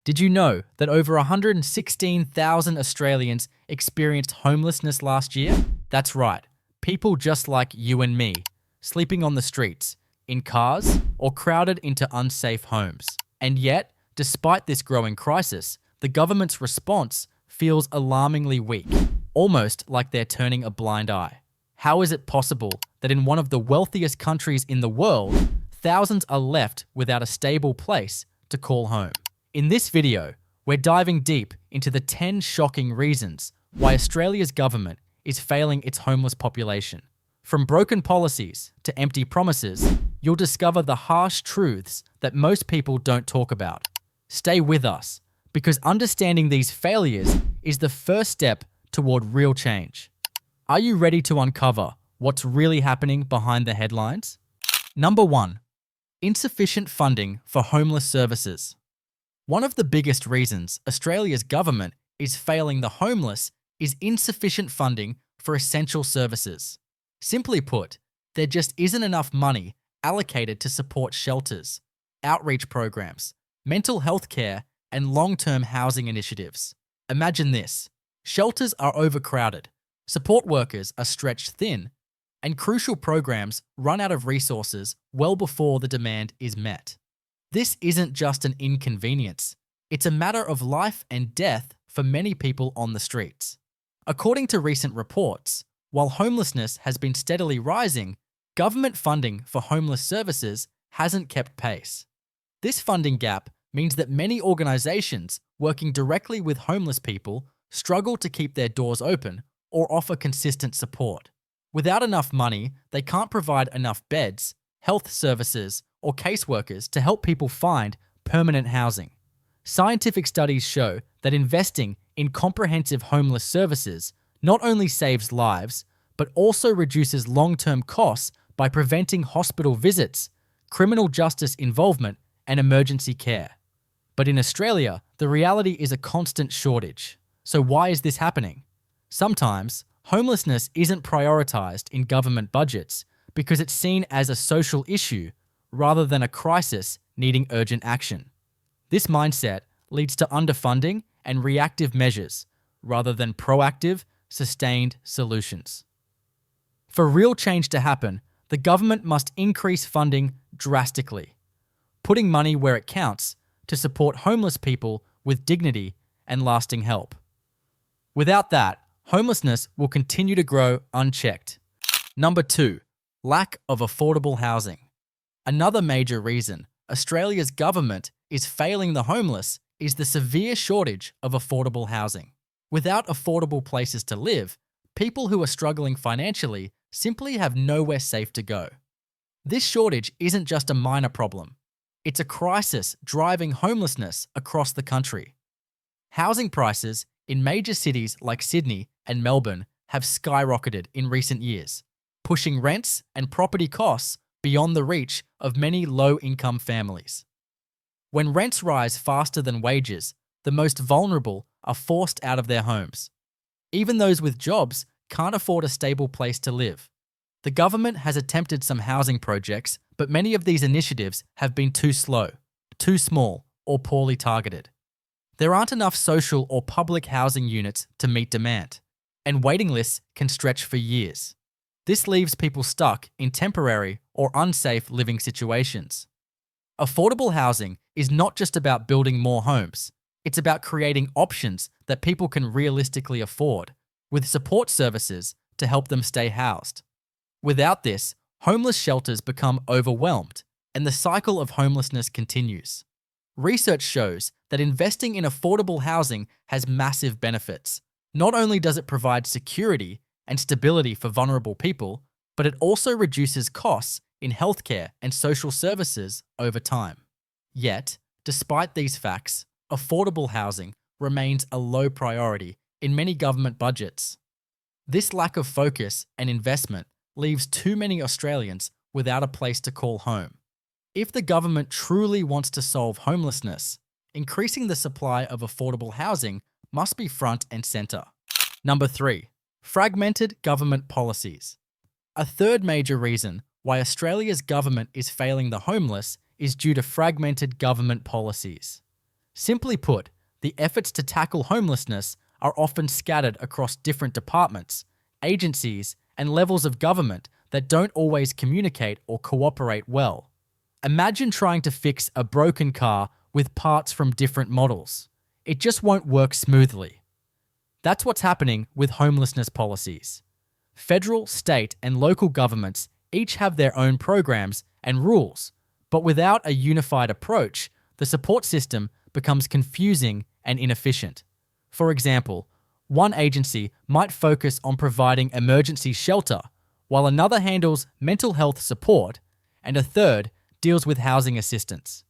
Did you know that over 116,000 Australians experienced homelessness last year? That's right, people just like you and me, sleeping on the streets, in cars, or crowded into unsafe homes. And yet, despite this growing crisis, the government's response feels alarmingly weak, almost like they're turning a blind eye. How is it possible that in one of the wealthiest countries in the world, thousands are left without a stable place to call home? In this video, we're diving deep into the 10 shocking reasons why Australia's government is failing its homeless population. From broken policies to empty promises, you'll discover the harsh truths that most people don't talk about. Stay with us, because understanding these failures is the first step toward real change. Are you ready to uncover what's really happening behind the headlines? Number 1. Insufficient funding for homeless services. One of the biggest reasons Australia's government is failing the homeless is insufficient funding for essential services. Simply put, there just isn't enough money allocated to support shelters, outreach programs, mental health care, and long-term housing initiatives. Imagine this: shelters are overcrowded, support workers are stretched thin, and crucial programs run out of resources well before the demand is met. This isn't just an inconvenience, it's a matter of life and death for many people on the streets. According to recent reports, while homelessness has been steadily rising, government funding for homeless services hasn't kept pace. This funding gap means that many organisations working directly with homeless people struggle to keep their doors open or offer consistent support. Without enough money, they can't provide enough beds, health services, or caseworkers to help people find permanent housing. Scientific studies show that investing in comprehensive homeless services not only saves lives, but also reduces long-term costs by preventing hospital visits, criminal justice involvement, and emergency care. But in Australia, the reality is a constant shortage. So why is this happening? Sometimes, homelessness isn't prioritised in government budgets because it's seen as a social issue rather than a crisis needing urgent action. This mindset leads to underfunding and reactive measures rather than proactive, sustained solutions. For real change to happen, the government must increase funding drastically, putting money where it counts to support homeless people with dignity and lasting help. Without that, homelessness will continue to grow unchecked. Number 2. Lack of affordable housing. Another major reason Australia's government is failing the homeless is the severe shortage of affordable housing. Without affordable places to live, people who are struggling financially simply have nowhere safe to go. This shortage isn't just a minor problem. It's a crisis driving homelessness across the country. Housing prices in major cities like Sydney and Melbourne have skyrocketed in recent years, pushing rents and property costs beyond the reach of many low-income families. When rents rise faster than wages, the most vulnerable are forced out of their homes. Even those with jobs can't afford a stable place to live. The government has attempted some housing projects, but many of these initiatives have been too slow, too small, or poorly targeted. There aren't enough social or public housing units to meet demand, and waiting lists can stretch for years. This leaves people stuck in temporary or unsafe living situations. Affordable housing is not just about building more homes. It's about creating options that people can realistically afford, with support services to help them stay housed. Without this, homeless shelters become overwhelmed, and the cycle of homelessness continues. Research shows that investing in affordable housing has massive benefits. Not only does it provide security and stability for vulnerable people, but it also reduces costs in healthcare and social services over time. Yet, despite these facts, affordable housing remains a low priority in many government budgets. This lack of focus and investment leaves too many Australians without a place to call home. If the government truly wants to solve homelessness, increasing the supply of affordable housing must be front and centre. Number 3. Fragmented government policies. A third major reason why Australia's government is failing the homeless is due to fragmented government policies. Simply put, the efforts to tackle homelessness are often scattered across different departments, agencies, and levels of government that don't always communicate or cooperate well. Imagine trying to fix a broken car with parts from different models. It just won't work smoothly. That's what's happening with homelessness policies. Federal, state, and local governments each have their own programs and rules, but without a unified approach, the support system becomes confusing and inefficient. For example, one agency might focus on providing emergency shelter, while another handles mental health support, and a third deals with housing assistance.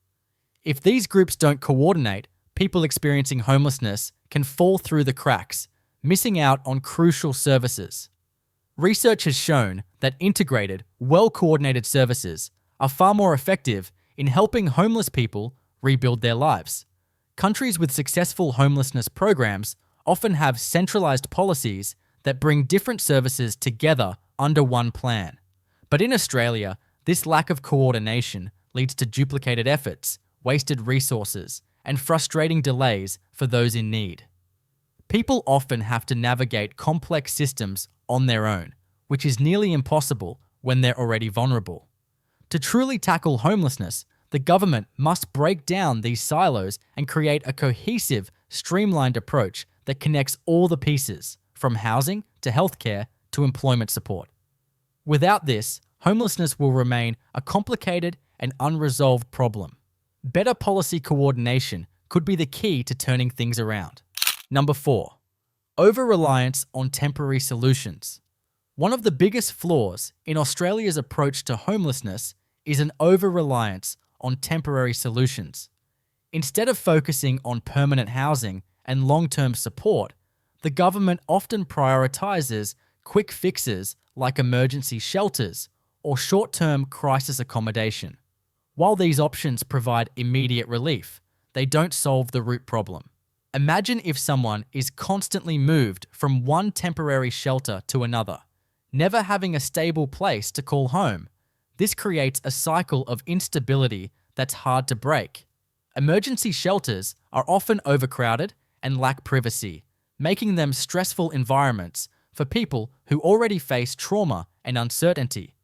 If these groups don't coordinate, people experiencing homelessness can fall through the cracks, missing out on crucial services. Research has shown that integrated, well-coordinated services are far more effective in helping homeless people rebuild their lives. Countries with successful homelessness programs often have centralized policies that bring different services together under one plan. But in Australia, this lack of coordination leads to duplicated efforts, wasted resources, and frustrating delays for those in need. People often have to navigate complex systems on their own, which is nearly impossible when they're already vulnerable. To truly tackle homelessness, the government must break down these silos and create a cohesive, streamlined approach that connects all the pieces, from housing to healthcare to employment support. Without this, homelessness will remain a complicated and unresolved problem. Better policy coordination could be the key to turning things around. Number 4. Over-reliance on temporary solutions. One of the biggest flaws in Australia's approach to homelessness is an over-reliance on temporary solutions. Instead of focusing on permanent housing and long-term support, the government often prioritizes quick fixes like emergency shelters or short-term crisis accommodation. While these options provide immediate relief, they don't solve the root problem. Imagine if someone is constantly moved from one temporary shelter to another, never having a stable place to call home. This creates a cycle of instability that's hard to break. Emergency shelters are often overcrowded and lack privacy, making them stressful environments for people who already face trauma and uncertainty.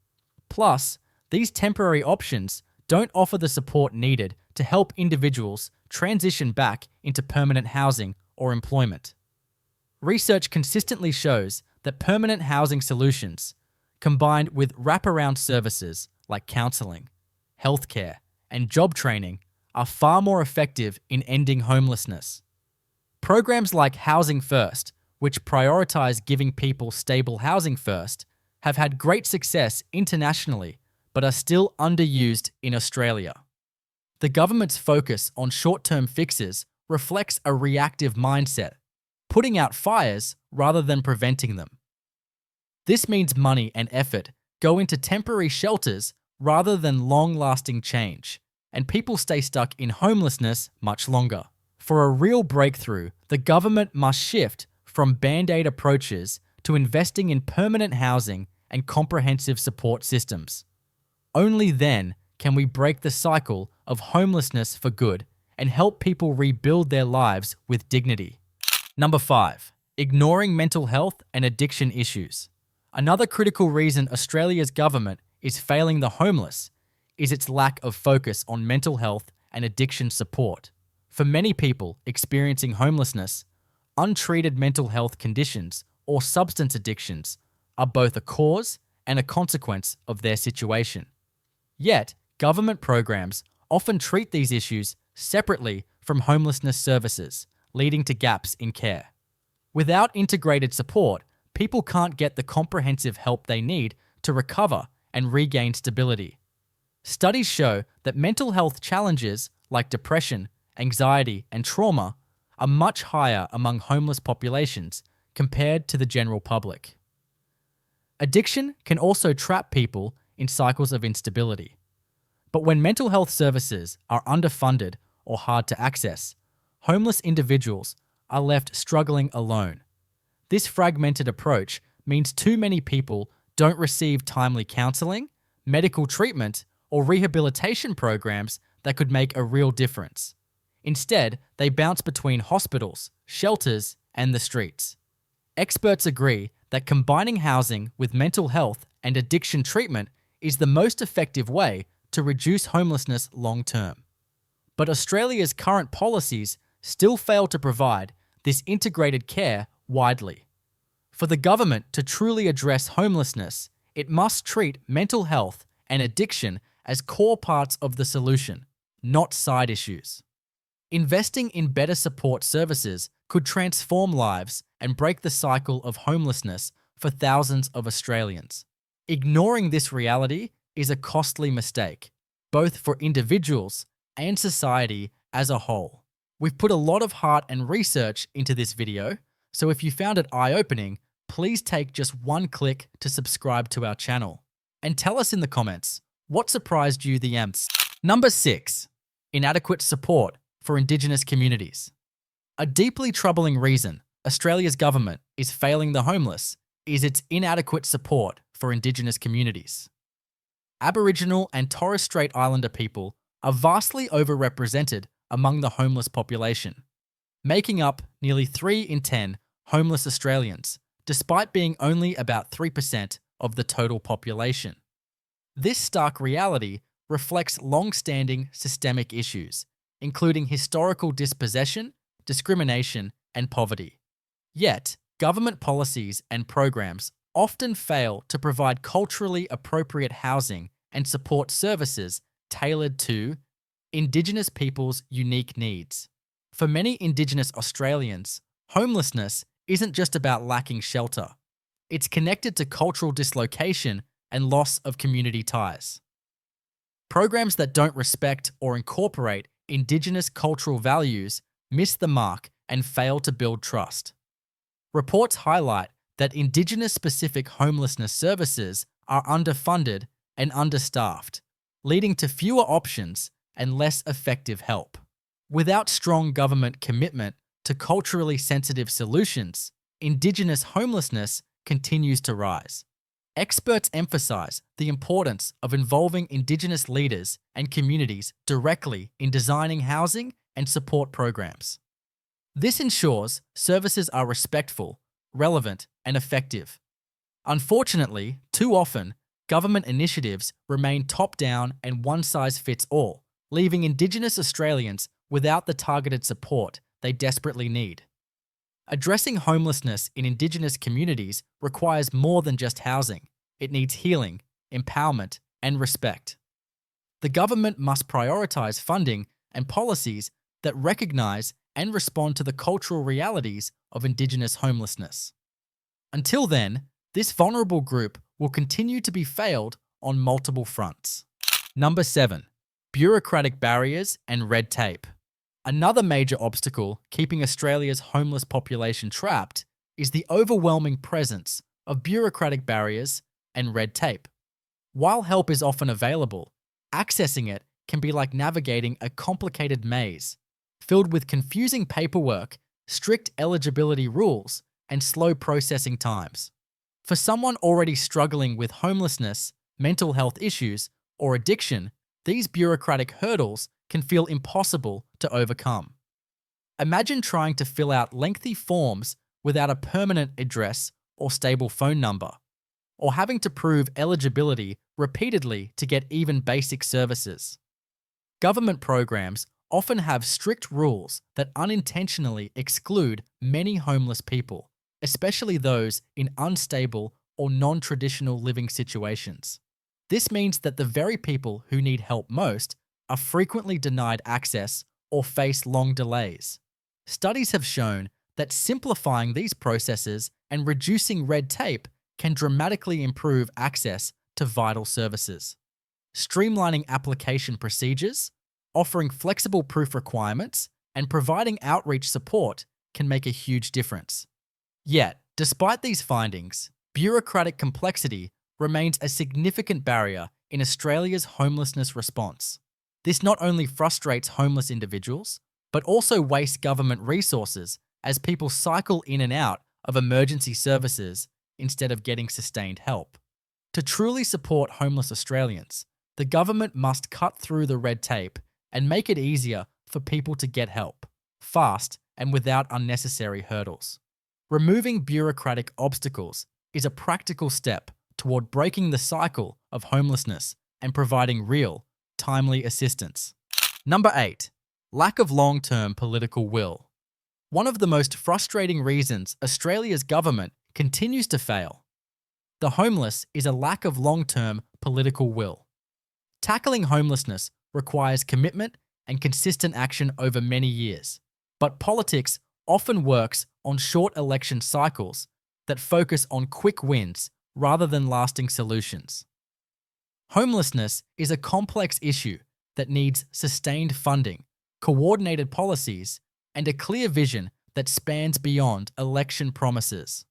Plus, these temporary options don't offer the support needed to help individuals transition back into permanent housing or employment. Research consistently shows that permanent housing solutions, combined with wraparound services like counseling, healthcare, and job training, are far more effective in ending homelessness. Programs like Housing First, which prioritize giving people stable housing first, have had great success internationally, but are still underused in Australia. The government's focus on short-term fixes reflects a reactive mindset, putting out fires rather than preventing them. This means money and effort go into temporary shelters rather than long-lasting change, and people stay stuck in homelessness much longer. For a real breakthrough, the government must shift from band-aid approaches to investing in permanent housing and comprehensive support systems. Only then can we break the cycle of homelessness for good and help people rebuild their lives with dignity. Number 5. Ignoring mental health and addiction issues. Another critical reason Australia's government is failing the homeless is its lack of focus on mental health and addiction support. For many people experiencing homelessness, untreated mental health conditions or substance addictions are both a cause and a consequence of their situation. Yet, government programs often treat these issues separately from homelessness services, leading to gaps in care. Without integrated support, people can't get the comprehensive help they need to recover and regain stability. Studies show that mental health challenges like depression, anxiety, and trauma are much higher among homeless populations compared to the general public. Addiction can also trap people in cycles of instability. But when mental health services are underfunded or hard to access, homeless individuals are left struggling alone. This fragmented approach means too many people don't receive timely counseling, medical treatment, or rehabilitation programs that could make a real difference. Instead, they bounce between hospitals, shelters, and the streets. Experts agree that combining housing with mental health and addiction treatment is the most effective way to reduce homelessness long term. But Australia's current policies still fail to provide this integrated care widely. For the government to truly address homelessness, it must treat mental health and addiction as core parts of the solution, not side issues. Investing in better support services could transform lives and break the cycle of homelessness for thousands of Australians. Ignoring this reality is a costly mistake, both for individuals and society as a whole. We've put a lot of heart and research into this video, so if you found it eye-opening, please take just one click to subscribe to our channel. And tell us in the comments, what surprised you the most? Number 6. Inadequate support for Indigenous communities. A deeply troubling reason Australia's government is failing the homeless is its inadequate support for Indigenous communities. Aboriginal and Torres Strait Islander people are vastly overrepresented among the homeless population, making up nearly 3 in 10 homeless Australians, despite being only about 3% of the total population. This stark reality reflects long-standing systemic issues, including historical dispossession, discrimination, and poverty. Yet, government policies and programs often fail to provide culturally appropriate housing and support services tailored to Indigenous people's unique needs. For many Indigenous Australians, homelessness isn't just about lacking shelter. It's connected to cultural dislocation and loss of community ties. Programs that don't respect or incorporate Indigenous cultural values miss the mark and fail to build trust. Reports highlight that Indigenous-specific homelessness services are underfunded and understaffed, leading to fewer options and less effective help. Without strong government commitment to culturally sensitive solutions, Indigenous homelessness continues to rise. Experts emphasize the importance of involving Indigenous leaders and communities directly in designing housing and support programs. This ensures services are respectful, relevant, and effective. Unfortunately, too often, government initiatives remain top-down and one-size-fits-all, leaving Indigenous Australians without the targeted support they desperately need. Addressing homelessness in Indigenous communities requires more than just housing. It needs healing, empowerment, and respect. The government must prioritise funding and policies that recognise and respond to the cultural realities of Indigenous homelessness. Until then, this vulnerable group will continue to be failed on multiple fronts. Number 7. Bureaucratic barriers and red tape. Another major obstacle keeping Australia's homeless population trapped is the overwhelming presence of bureaucratic barriers and red tape. While help is often available, accessing it can be like navigating a complicated maze, filled with confusing paperwork, strict eligibility rules, and slow processing times. For someone already struggling with homelessness, mental health issues, or addiction, these bureaucratic hurdles can feel impossible to overcome. Imagine trying to fill out lengthy forms without a permanent address or stable phone number, or having to prove eligibility repeatedly to get even basic services. Government programs often have strict rules that unintentionally exclude many homeless people, especially those in unstable or non-traditional living situations. This means that the very people who need help most are frequently denied access or face long delays. Studies have shown that simplifying these processes and reducing red tape can dramatically improve access to vital services. Streamlining application procedures, offering flexible proof requirements, and providing outreach support can make a huge difference. Yet, despite these findings, bureaucratic complexity remains a significant barrier in Australia's homelessness response. This not only frustrates homeless individuals, but also wastes government resources as people cycle in and out of emergency services instead of getting sustained help. To truly support homeless Australians, the government must cut through the red tape and make it easier for people to get help, fast and without unnecessary hurdles. Removing bureaucratic obstacles is a practical step toward breaking the cycle of homelessness and providing real, timely assistance. Number 8. Lack of long-term political will. One of the most frustrating reasons Australia's government continues to fail. The homeless is a lack of long-term political will. Tackling homelessness requires commitment and consistent action over many years, but politics often works on short election cycles that focus on quick wins rather than lasting solutions. Homelessness is a complex issue that needs sustained funding, coordinated policies, and a clear vision that spans beyond election promises.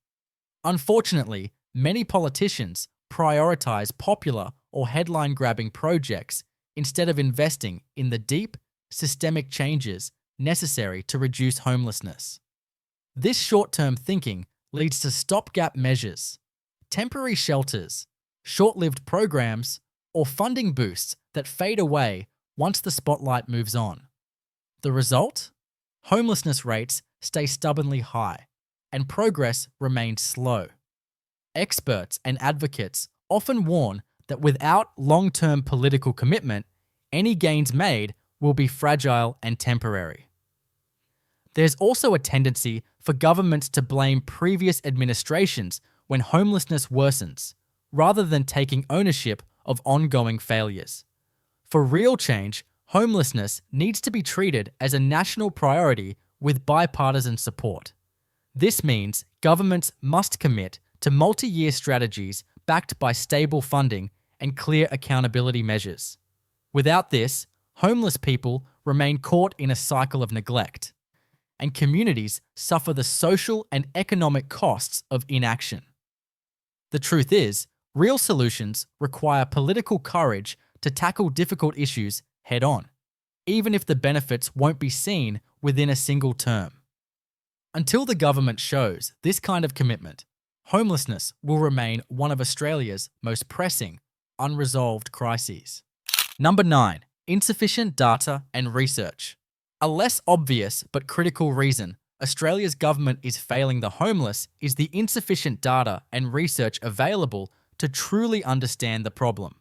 Unfortunately, many politicians prioritize popular or headline-grabbing projects instead of investing in the deep, systemic changes necessary to reduce homelessness. This short-term thinking leads to stopgap measures, temporary shelters, short-lived programs, or funding boosts that fade away once the spotlight moves on. The result? Homelessness rates stay stubbornly high, and progress remains slow. Experts and advocates often warn that without long-term political commitment, any gains made will be fragile and temporary. There's also a tendency for governments to blame previous administrations when homelessness worsens, rather than taking ownership of ongoing failures. For real change, homelessness needs to be treated as a national priority with bipartisan support. This means governments must commit to multi-year strategies backed by stable funding and clear accountability measures. Without this, homeless people remain caught in a cycle of neglect, and communities suffer the social and economic costs of inaction. The truth is, real solutions require political courage to tackle difficult issues head-on, even if the benefits won't be seen within a single term. Until the government shows this kind of commitment, homelessness will remain one of Australia's most pressing, unresolved crises. Number 9. Insufficient data and research. A less obvious but critical reason Australia's government is failing the homeless is the insufficient data and research available to truly understand the problem.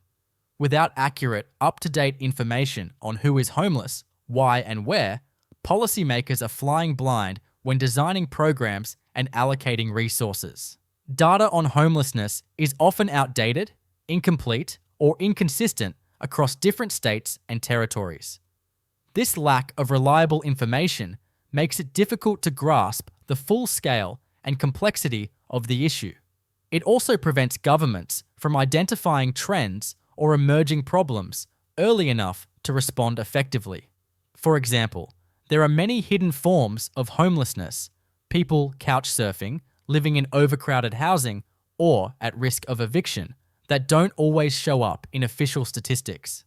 Without accurate, up-to-date information on who is homeless, why and where, policymakers are flying blind when designing programs and allocating resources. Data on homelessness is often outdated, incomplete, or inconsistent across different states and territories. This lack of reliable information makes it difficult to grasp the full scale and complexity of the issue. It also prevents governments from identifying trends or emerging problems early enough to respond effectively. For example, there are many hidden forms of homelessness, people couch surfing, living in overcrowded housing, or at risk of eviction, that don't always show up in official statistics.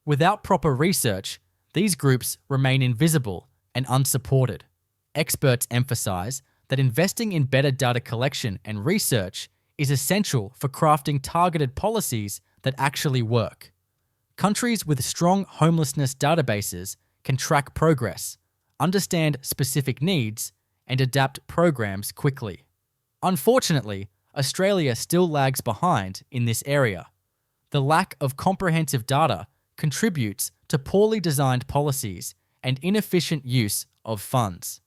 Without proper research, these groups remain invisible and unsupported. Experts emphasize that investing in better data collection and research is essential for crafting targeted policies that actually work. Countries with strong homelessness databases can track progress, understand specific needs, and adapt programs quickly. Unfortunately, Australia still lags behind in this area. The lack of comprehensive data contributes to poorly designed policies and inefficient use of funds.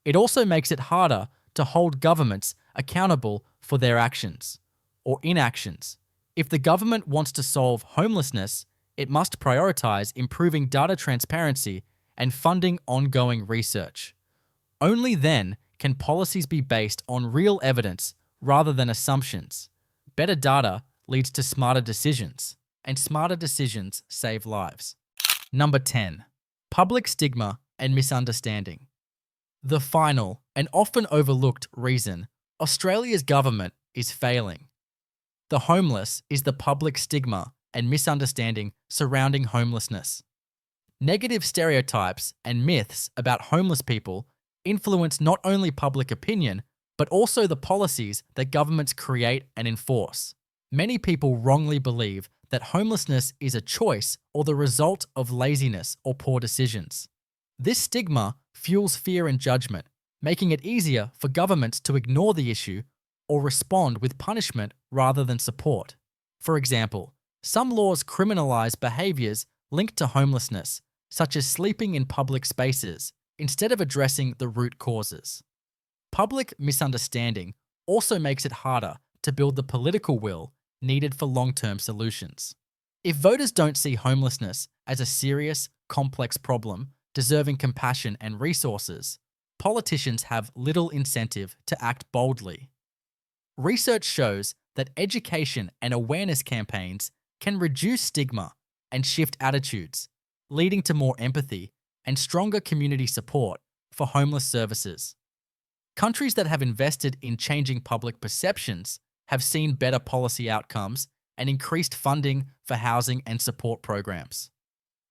It also makes it harder to hold governments accountable for their actions or inactions. If the government wants to solve homelessness, it must prioritize improving data transparency and funding ongoing research. Only then can policies be based on real evidence rather than assumptions. Better data leads to smarter decisions, and smarter decisions save lives. Number 10. Public stigma and misunderstanding. The final and often overlooked reason Australia's government is failing. The homeless is the public stigma and misunderstanding surrounding homelessness. Negative stereotypes and myths about homeless people influence not only public opinion, but also the policies that governments create and enforce. Many people wrongly believe that homelessness is a choice or the result of laziness or poor decisions. This stigma fuels fear and judgment, making it easier for governments to ignore the issue or respond with punishment rather than support. For example, some laws criminalize behaviors linked to homelessness, such as sleeping in public spaces, instead of addressing the root causes. Public misunderstanding also makes it harder to build the political will needed for long-term solutions. If voters don't see homelessness as a serious, complex problem deserving compassion and resources, politicians have little incentive to act boldly. Research shows that education and awareness campaigns can reduce stigma and shift attitudes, leading to more empathy and stronger community support for homeless services. Countries that have invested in changing public perceptions have seen better policy outcomes and increased funding for housing and support programs.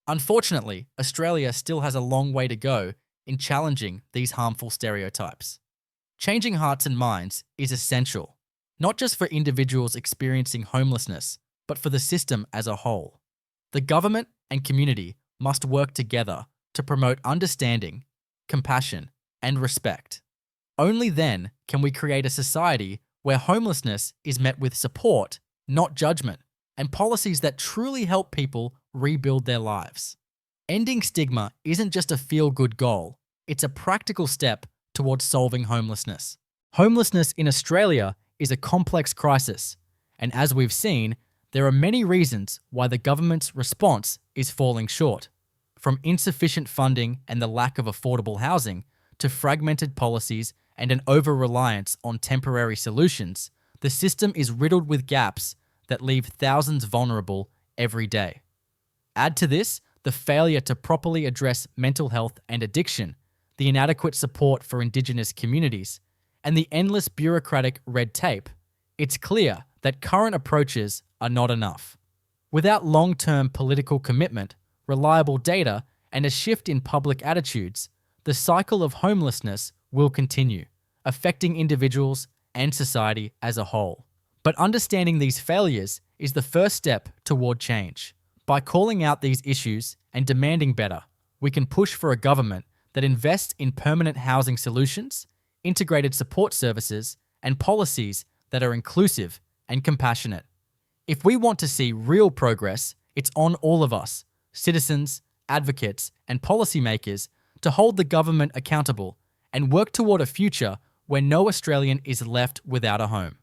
Unfortunately, Australia still has a long way to go in challenging these harmful stereotypes. Changing hearts and minds is essential, not just for individuals experiencing homelessness, but for the system as a whole. The government and community must work together to promote understanding, compassion, and respect. Only then can we create a society where homelessness is met with support, not judgment, and policies that truly help people rebuild their lives. Ending stigma isn't just a feel-good goal, it's a practical step towards solving homelessness. Homelessness in Australia is a complex crisis, and as we've seen, there are many reasons why the government's response is falling short. From insufficient funding and the lack of affordable housing, to fragmented policies and an over-reliance on temporary solutions, the system is riddled with gaps that leave thousands vulnerable every day. Add to this the failure to properly address mental health and addiction, the inadequate support for Indigenous communities, and the endless bureaucratic red tape, it's clear that current approaches are not enough. Without long-term political commitment, reliable data, and a shift in public attitudes, the cycle of homelessness will continue, affecting individuals and society as a whole. But understanding these failures is the first step toward change. By calling out these issues and demanding better, we can push for a government that invests in permanent housing solutions, integrated support services, and policies that are inclusive and compassionate. If we want to see real progress, it's on all of us, citizens, advocates, and policymakers, to hold the government accountable and work toward a future where no Australian is left without a home.